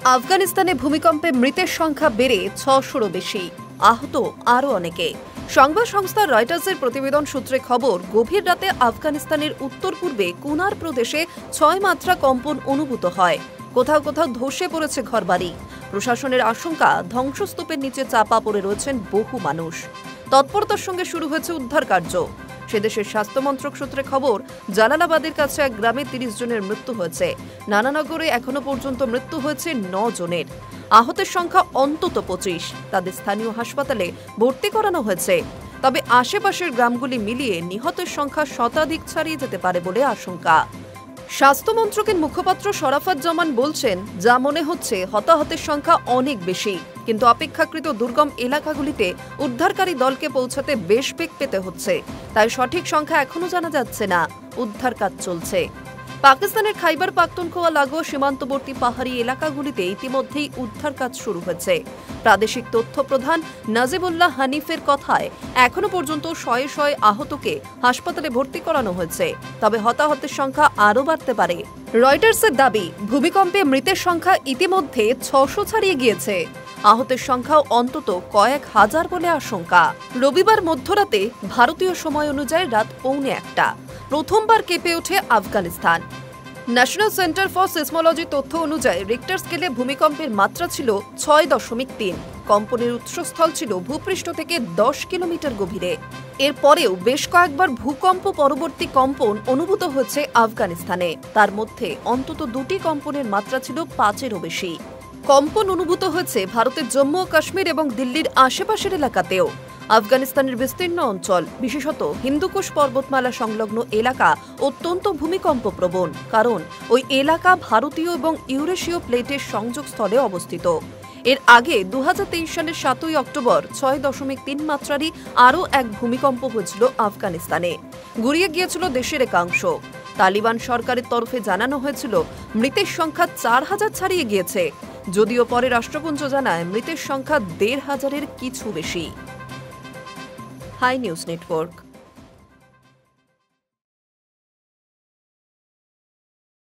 আফগানিস্তানে ভূমিকম্পে মৃতের সংখ্যা বেড়ে ৬০০রও বেশি, আহত আরও অনেকে। সংবাদ সংস্থা রয়টার্সের প্রতিবেদন সূত্রে খবর, গভীর রাতে আফগানিস্তানের উত্তর পূর্বে কুনার প্রদেশে ৬ মাত্রা কম্পন অনুভূত হয়। কোথাও কোথাও ধসে পড়েছে ঘরবাড়ি। প্রশাসনের আশঙ্কা, ধ্বংসস্তূপের নিচে চাপা পড়ে রয়েছেন বহু মানুষ। তৎপরতার সঙ্গে শুরু হয়েছে উদ্ধার কার্য। সে দেশের স্বাস্থ্য মন্ত্রক সূত্রে খবর, জালালাবাদের কাছে এক গ্রামে ৩০ জনের মৃত্যু হয়েছে। নানানগরে এখনো পর্যন্ত মৃত্যু হয়েছে ৯ জনের। আহতের সংখ্যা অন্তত ২৫। তাদের স্থানীয় হাসপাতালে ভর্তি করানো হয়েছে। তবে আশেপাশের গ্রামগুলি মিলিয়ে নিহতের সংখ্যা শতাধিক ছাড়িয়ে যেতে পারে বলে আশঙ্কা। স্বাস্থ্য মন্ত্রকের মুখপাত্র শরাফত জামান বলছেন, যা মনে হচ্ছে হতাহতের সংখ্যা অনেক বেশি, কিন্তু অপেক্ষাকৃত দুর্গম এলাকাগুলিতে উদ্ধারকারী দলকে পৌঁছাতে বেশ বেগ পেতে হচ্ছে। তাই সঠিক সংখ্যা এখনো জানা যাচ্ছে না। উদ্ধার কাজ চলছে। পাকিস্তানের খাইবার পাখতুনখোয়া লাগোয়া সীমান্তবর্তী পাহাড়ি এলাকাগুলিতে ইতিমধ্যেই উদ্ধার কাজ শুরু হয়েছে। প্রাদেশিক তথ্য প্রধান নাজিবুল্লাহ হানিফের কথায়, এখনো পর্যন্ত শয়ে শয়ে আহতকে হাসপাতালে ভর্তি করানো হয়েছে। তবে হতাহতের সংখ্যা আরও বাড়তে পারে। রয়টার্সের দাবি, ভূমিকম্পে মৃতের সংখ্যা ইতিমধ্যে ৬০০ ছাড়িয়ে গিয়েছে। আহতের সংখ্যাও অন্তত কয়েক হাজার বলে আশঙ্কা। রবিবার মধ্যরাতে ভারতীয় সময় অনুযায়ী রাত ১:৩০ প্রথমবার কেঁপে ওঠে Afghanistan. National centre for seismology তথ্য অনুযায়ী রিক্টার স্কেলে ভূমিকম্পের মাত্রা ছিল ৬.৩। কম্পনের উৎসস্থল ছিল ভূপৃষ্ঠ থেকে ১০ কিলোমিটার গভীরে। এরপরেও বেশ কয়েকবার ভূকম্প পরবর্তী কম্পন অনুভূত হয়েছে আফগানিস্তানে। তার মধ্যে অন্তত ২টি কম্পনের মাত্রা ছিল ৫-এরও বেশি। কম্পন অনুভূত হয়েছে ভারতের জম্মু ও কাশ্মীর এবং দিল্লির আশেপাশের এলাকাতেও। আফগানিস্তানের বিস্তীর্ণ অঞ্চল, বিশেষত হিন্দুকুশ পর্বতমালা সংলগ্ন এলাকা অত্যন্ত ভূমিকম্প প্রবণ, কারণ ওই এলাকা ভারতীয় এবং ইউরেশীয় প্লেটের সংযোগস্থলে অবস্থিত। এর আগে ২০২৩ সালের ৭ই অক্টোবর ৬.৩ মাত্রারই আরও এক ভূমিকম্প হয়েছিল আফগানিস্তানে। গুড়িয়ে গিয়েছিল দেশের একাংশ। তালিবান সরকারের তরফে জানানো হয়েছিল, মৃতের সংখ্যা ৪,০০০ ছাড়িয়ে গিয়েছে। যদিও পরে রাষ্ট্রপুঞ্জ জানায়, মৃতের সংখ্যা ১,৫০০-এর কিছু বেশি। High news network.